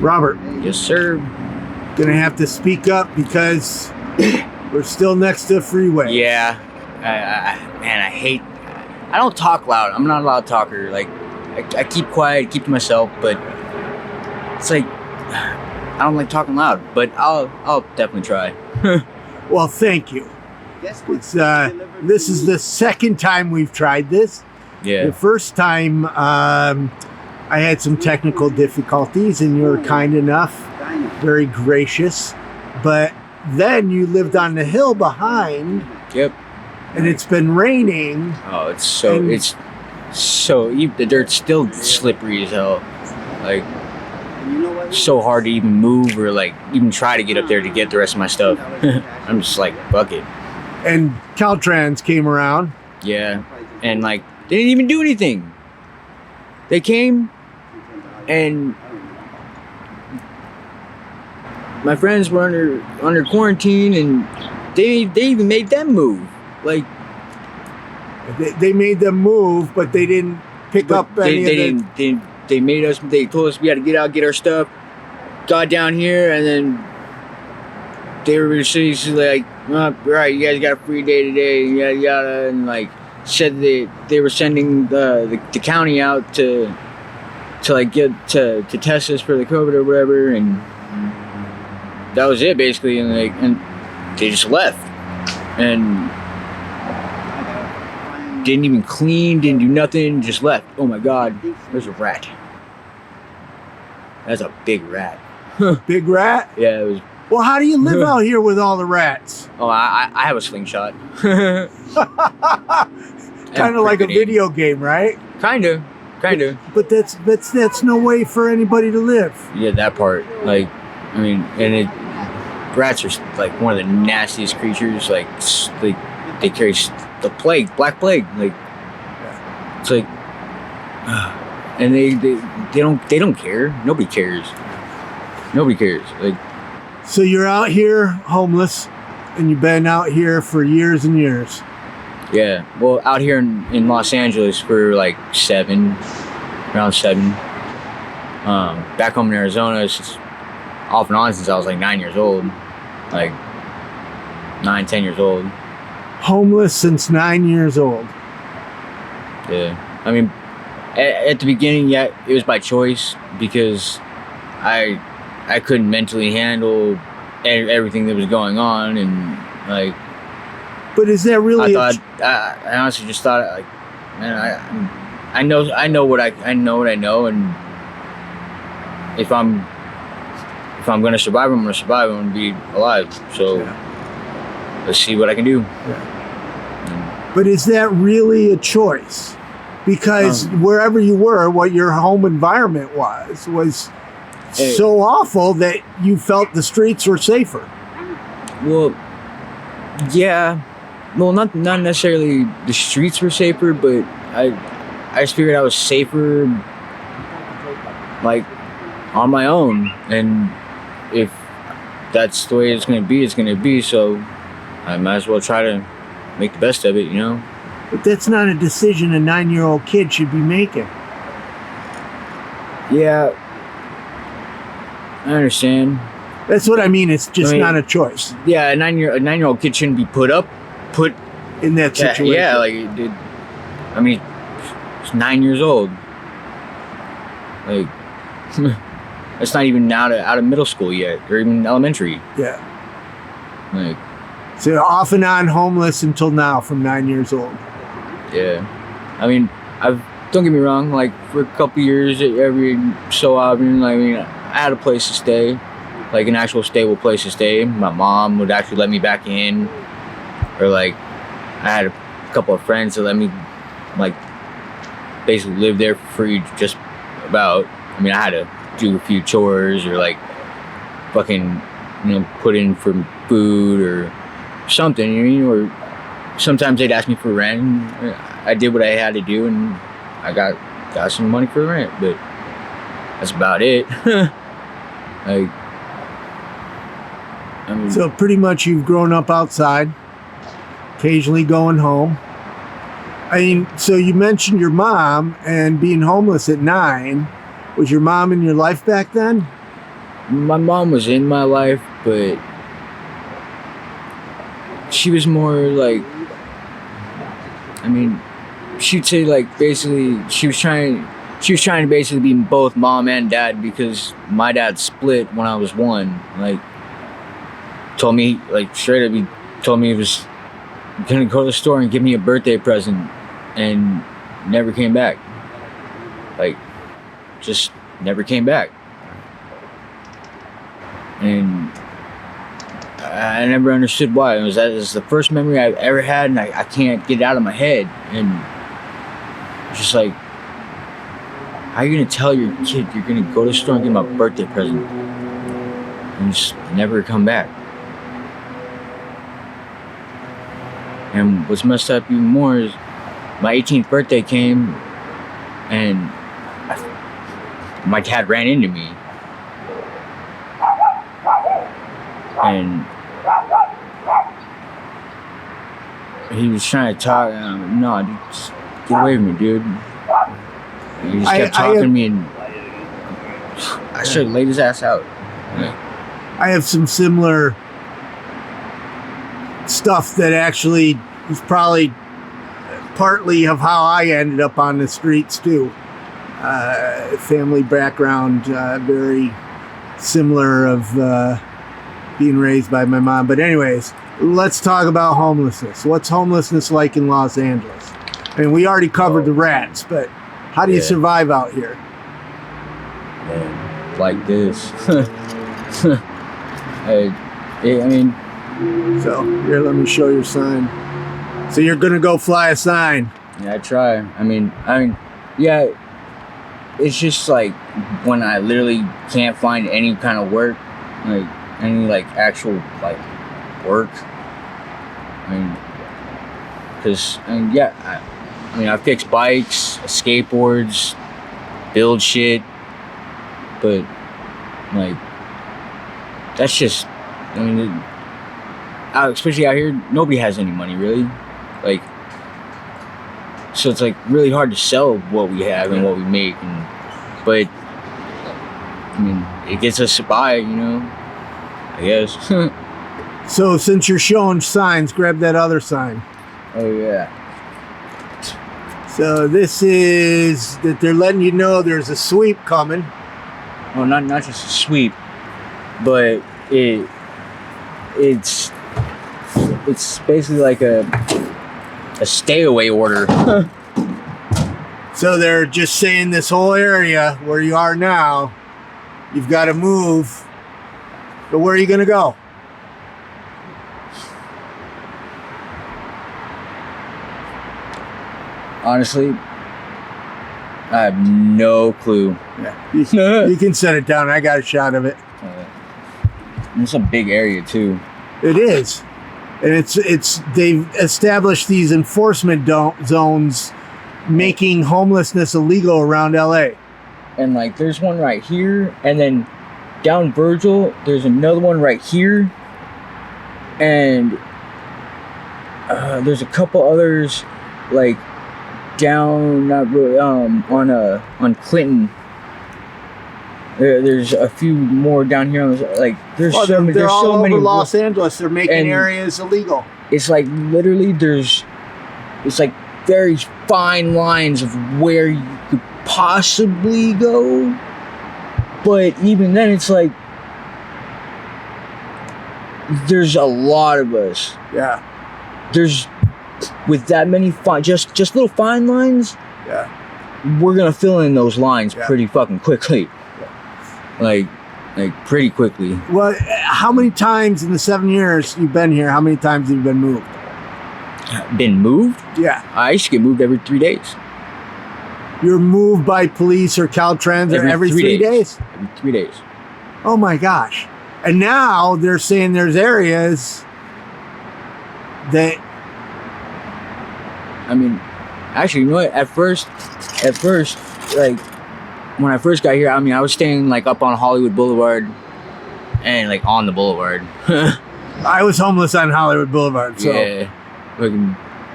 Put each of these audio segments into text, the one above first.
Robert. Yes, sir. Gonna have to speak up because we're still next to a freeway. Yeah. Man, I don't talk loud. I'm not a loud talker. Like, I keep quiet, keep to myself, but it's like, I don't like talking loud, but I'll definitely try. Well, thank you. It's, this is the second time we've tried this. Yeah. The first time, I had some technical difficulties and you were kind enough, very gracious, but then you lived on the hill behind. Yep. And it's been raining. Oh, it's so the dirt's still slippery as hell. Like, so hard to even move or like even try to get up there to get the rest of my stuff. I'm just like, fuck it. And Caltrans came around. Yeah. And like, they didn't even do anything. They came and my friends were under quarantine and they even made them move. Like, they made them move, but they didn't pick up any of the... They made us, they told us we had to get out, get our stuff, got down here, and then they were just like, oh, right, you guys got a free day today, yada yada, and like said they were sending the county out to like get to test us for the COVID or whatever, and that was it basically, and they just left and didn't even clean, didn't do nothing, just left. Oh my God, there's a rat. That's a big rat. Big rat? Yeah, it was. Well, how do you live out here with all the rats? Oh, I have a slingshot. Kind of like a video game, right? Kind of. But that's no way for anybody to live. Yeah, that part. Like, I mean, and rats are like one of the nastiest creatures. Like they carry the plague, black plague. Like, it's like, and they don't care. Nobody cares. Like, so you're out here homeless, and you've been out here for years and years. Yeah. Well, out here in Los Angeles for like around 7. Back home in Arizona, it's just off and on since I was like 9 years old. Like 9-10 years old. Homeless since 9 years old. Yeah. I mean, at the beginning, yeah, it was by choice because I couldn't mentally handle everything that was going on, and like. But is that really? I honestly just thought, like, man, I know what I know, and if I'm gonna survive, I'm gonna survive. I'm gonna be alive. So let's see what I can do. Yeah. But is that really a choice? Because wherever you were, what your home environment was so awful that you felt the streets were safer. Well, yeah. Well, not necessarily the streets were safer, but I just figured I was safer, like, on my own. And if that's the way it's gonna be, it's gonna be. So I might as well try to make the best of it, you know? But that's not a decision a 9-year-old kid should be making. Yeah, I understand. That's what I mean. It's just not a choice. Yeah, a 9-year-old kid shouldn't be put in that situation. Yeah, like, dude, I mean, he's 9 years old. Like, that's not even out of middle school yet, or even elementary. Yeah. Like, so off and on homeless until now, from 9 years old. Yeah. I mean, don't get me wrong, like, for a couple years, every so often, I mean, I had a place to stay, like an actual stable place to stay. My mom would actually let me back in, or like, I had a couple of friends that let me, like, basically live there for free, just about. I mean, I had to do a few chores, or like, fucking, put in for food or something, you know, or sometimes they'd ask me for rent. I did what I had to do, and I got some money for rent, but that's about it. Like, I mean, so pretty much you've grown up outside, occasionally going home. I mean, so you mentioned your mom and being homeless at 9. Was your mom in your life back then? my mom was in my life, but she was more like, I mean, she'd say like basically she was trying to basically be both mom and dad, because my dad split when I was 1. Like, told me like straight up, he told me he was gonna go to the store and give me a birthday present, and never came back. Like, just never came back. And I never understood why. It was the first memory I've ever had, and I can't get it out of my head. And it's just like, how are you gonna tell your kid you're gonna go to the store and give him a birthday present and just never come back? And what's messed up even more is my 18th birthday came, and my dad ran into me. And he was trying to talk, and I'm like, no, dude, just get away from me, dude. And he just kept talking to me, and I should have laid his ass out. I have some similar stuff that actually is probably partly of how I ended up on the streets too. Family background, very similar of being raised by my mom. But anyways, let's talk about homelessness. What's homelessness like in Los Angeles? I mean, we already covered the rats, but how do you survive out here? Man, like this. I mean, so here, let me show your sign. So you're gonna go fly a sign? Yeah, I try. I mean, yeah. It's just like when I literally can't find any kind of work, like any like actual like work. I mean, because I fix bikes, skateboards, build shit, but like that's just, I mean, especially out here, nobody has any money really, like. So it's like really hard to sell what we have and what we make, but I mean, it gets us by, you know, I guess. So since you're showing signs, grab that other sign. Oh yeah. So this is that they're letting you know there's a sweep coming. Well, not just a sweep, but it's basically like a stay away order. So they're just saying this whole area where you are now, you've got to move. But where are you going to go? Honestly, I have no clue. Yeah. You can set it down. I got a shot of it. It's a big area too. It is. And it's they've established these enforcement zones, making homelessness illegal around LA. And like, there's one right here, and then down Virgil, there's another one right here, and there's a couple others like down on Clinton. There's a few more down here. Like, they're all so over many. Los Angeles. They're making areas illegal. It's like literally it's like very fine lines of where you could possibly go, but even then, it's like there's a lot of us. Yeah. There's with that many just little fine lines. Yeah. We're gonna fill in those lines pretty fucking quickly. Like pretty quickly. Well, how many times in the 7 years you've been here, how many times have you been moved? Been moved? Yeah. I used to get moved every 3 days. You're moved by police or Caltrans every 3 days? Every 3 days. Oh my gosh. And now they're saying there's areas that... I mean, actually, you know what? At first, like, when I first got here, I mean, I was staying like up on Hollywood Boulevard and like on the boulevard. I was homeless on Hollywood Boulevard, so. Yeah. I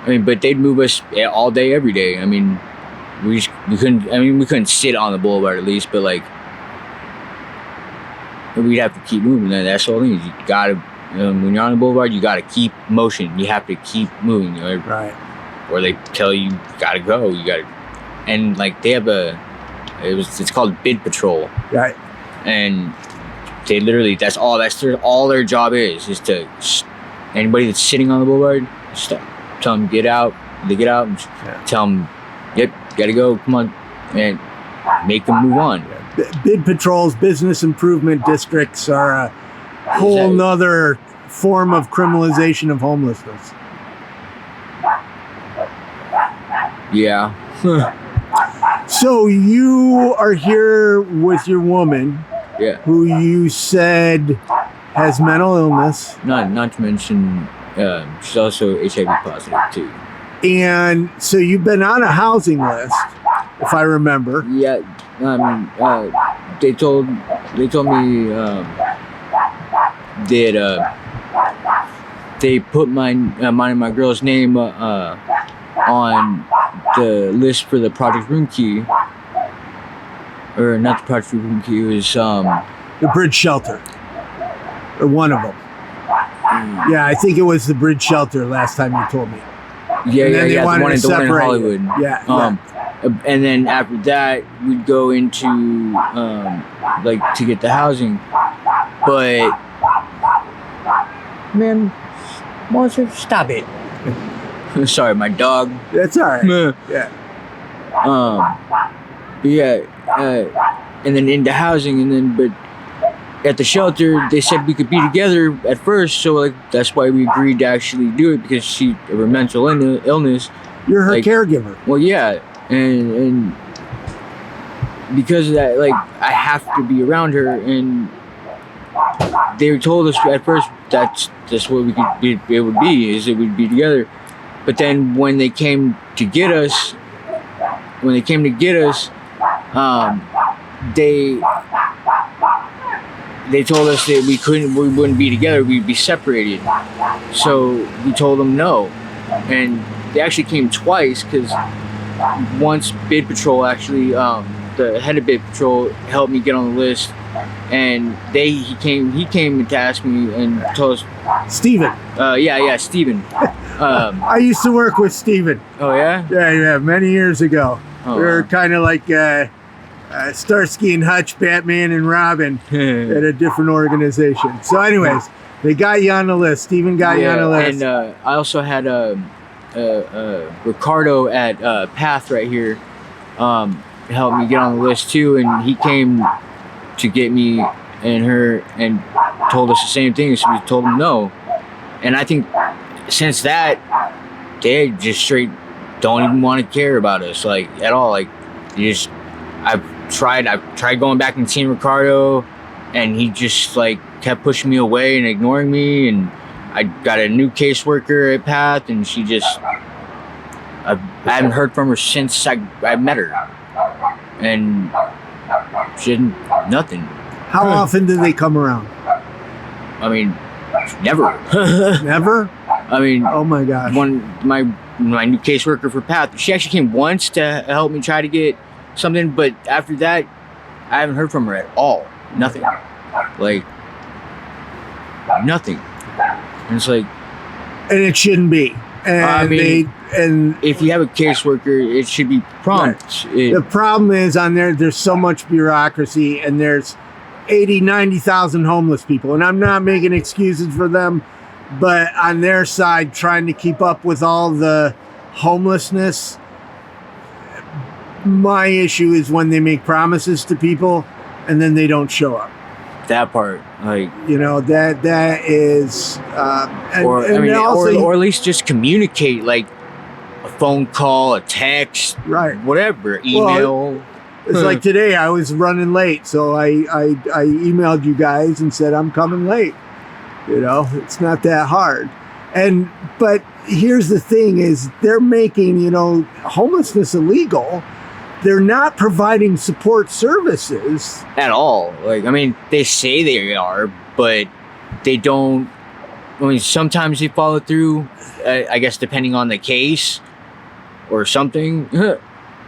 mean, but they'd move us all day, every day. I mean, we couldn't sit on the boulevard at least, but like, we'd have to keep moving. And that's the whole thing. Is you gotta, when you're on the boulevard, you gotta keep motion. You have to keep moving. Right. Or they tell you gotta go. You gotta, and like they have it's called bid patrol. Right. And they literally, that's all their job is to anybody that's sitting on the boulevard, stop, tell them get out. They get out and tell them, yep, gotta go, come on, and make them move on. Bid patrols, business improvement districts are a whole nother form of criminalization of homelessness. Yeah. So you are here with your woman, who you said has mental illness. Not to mention, she's also HIV positive too. And so you've been on a housing list, if I remember. Yeah, I mean, they told me that they put mine and my girl's name on the list for the Project Room Key, or not the Project Room Key. It was the bridge shelter, or one of them. Yeah, I think it was the bridge shelter last time you told me. Yeah, the one in Hollywood. Yeah. And then after that, we'd go into like to get the housing, but man, monster, stop it. Sorry, my dog. That's all right. Yeah. And then into housing, and then but at the shelter they said we could be together at first, so like that's why we agreed to actually do it, because she have a mental illness. You're her caregiver. Well, yeah, and because of that, like I have to be around her, and they told us at first that's what we could be able to be, is that we'd be together. But then when they came to get us, they told us that we wouldn't be together, we'd be separated. So we told them no, and they actually came twice, because once Bid Patrol actually, the head of Bid Patrol helped me get on the list, and he came to ask me and told us. Steven. Steven. I used to work with Steven. Oh yeah? Yeah, many years ago. We were kind of like Starsky and Hutch, Batman and Robin at a different organization. So anyways, they got you on the list. Steven got you on the list. And I also had Ricardo at Path right here helped me get on the list too, and he came to get me and her and told us the same thing, so we told him no. And I think since that, they just straight don't even want to care about us, like at all. Like I've tried going back and seeing Ricardo, and he just like kept pushing me away and ignoring me. And I got a new caseworker at Path, and she just I haven't heard from her since I met her, and she didn't nothing. How often do they come around? I mean, never. Never? I mean, oh my gosh. My new caseworker for Path, she actually came once to help me try to get something, but after that, I haven't heard from her at all. Nothing. Like, nothing. And it's like, and it shouldn't be. And I mean, if you have a caseworker, it should be prompt. Right. The problem is on there's so much bureaucracy, and there's 90,000 homeless people, and I'm not making excuses for them, but on their side, trying to keep up with all the homelessness, my issue is when they make promises to people and then they don't show up. That part, like, that is, or at least just communicate, like a phone call, a text, right? Whatever, email. Well, it's like today I was running late, so I emailed you guys and said I'm coming late. It's not that hard. But here's the thing is they're making, homelessness illegal. They're not providing support services at all. Like, I mean, they say they are, but they don't. I mean, sometimes they follow through, I guess, depending on the case or something.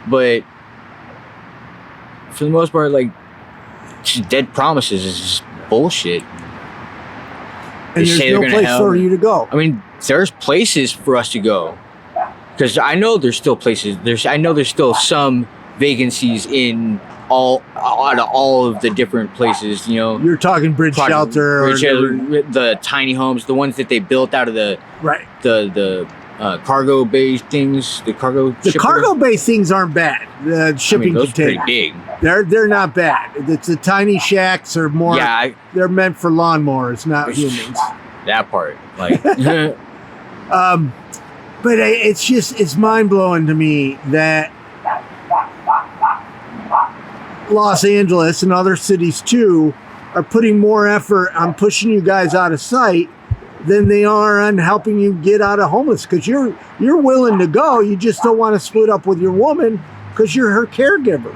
But for the most part, like, dead promises is bullshit. And there's no place for you to go. I mean, there's places for us to go. Because I know there's still places. I know there's still some vacancies in out of all of the different places. You know, you're talking bridge shelter, the tiny homes, the ones that they built out of the cargo bay things. The cargo bay things aren't bad. The shipping those containers, are pretty big. They're not bad. It's the tiny shacks are more. Yeah, they're meant for lawnmowers, not humans. That part, like. But it's mind-blowing to me that Los Angeles and other cities too are putting more effort on pushing you guys out of sight than they are on helping you get out of homeless. Because you're willing to go, you just don't want to split up with your woman because you're her caregiver.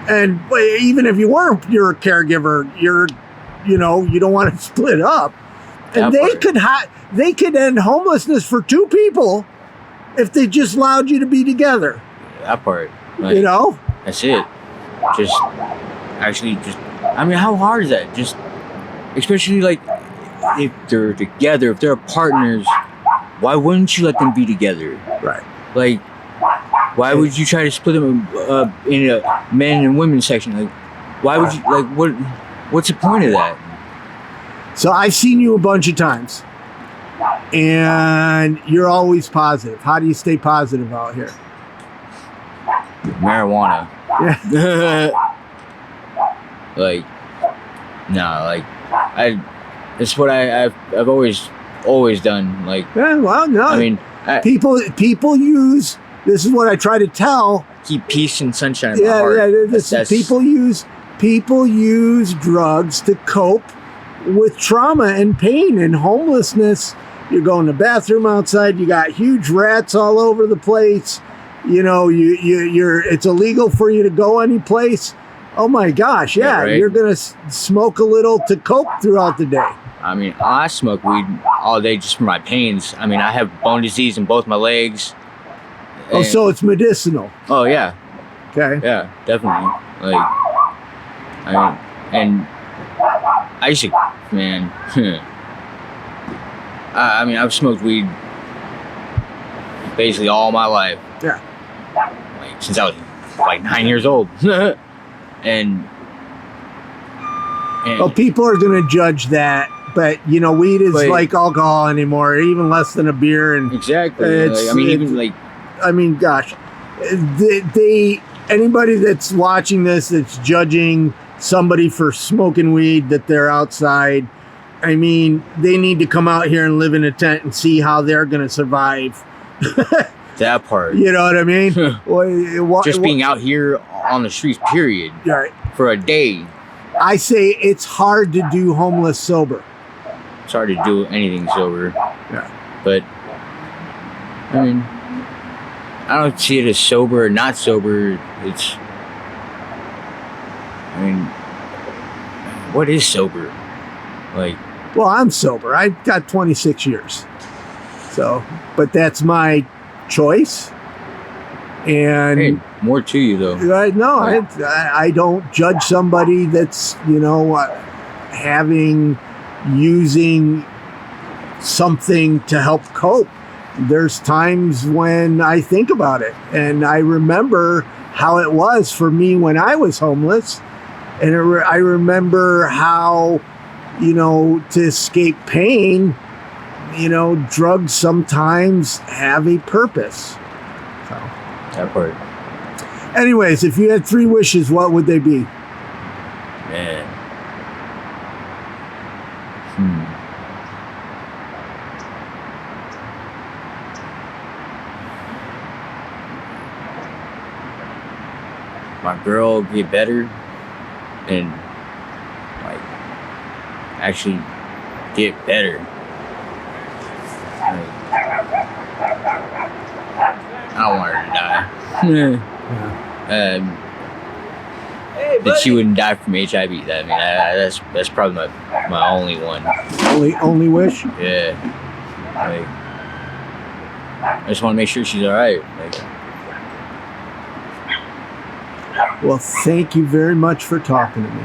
And even if you weren't your caregiver, you don't want to split up. And they could end homelessness for two people if they just allowed you to be together. That part. Like, that's it. I mean, how hard is that? Just, especially like, if they're together, if they're partners, why wouldn't you let them be together? Right. Like, why would you try to split them in a men and women section? Like, why would you, like, what's the point of that? So I've seen you a bunch of times, and you're always positive. How do you stay positive out here? Marijuana. Yeah. It's what I've always done. Like, yeah, well, no. I mean, people use. This is what I try to tell. Keep peace and sunshine in my heart. People use drugs to cope with trauma and pain and homelessness. You're going to the bathroom outside. You got huge rats all over the place. It's illegal for you to go any place. Oh my gosh, yeah, right? You're gonna smoke a little to cope throughout the day. I mean, I smoke weed all day just for my pains. I mean, I have bone disease in both my legs. Oh, so it's medicinal. Oh yeah. Okay. Yeah, definitely. Like, I mean, and I used to, man. I mean, I've smoked weed basically all my life. Yeah. Like, since I was like 9 years old. and well, people are going to judge that, but weed is like alcohol anymore, even less than a beer. And exactly. Gosh, anybody that's watching this that's judging somebody for smoking weed that they're outside, I mean, they need to come out here and live in a tent and see how they're going to survive. That part. You know what I mean? Just being out here on the streets, period. Right. For a day. I say it's hard to do homeless sober. It's hard to do anything sober. Yeah. But, I mean, I don't see it as sober or not sober. What is sober? Well, I'm sober. I've got 26 years. So, but that's my choice. And hey, more to you though. No, I don't judge somebody that's, using something to help cope. There's times when I think about it, and I remember how it was for me when I was homeless. And I remember how, to escape pain, drugs sometimes have a purpose. So. That part. Anyways, if you had 3 wishes, what would they be? Man. My girl get better and actually get better. I don't want her to die. That she wouldn't die from HIV. That's probably my only one. Only wish? Yeah. I just want to make sure she's all right. Well, thank you very much for talking to me.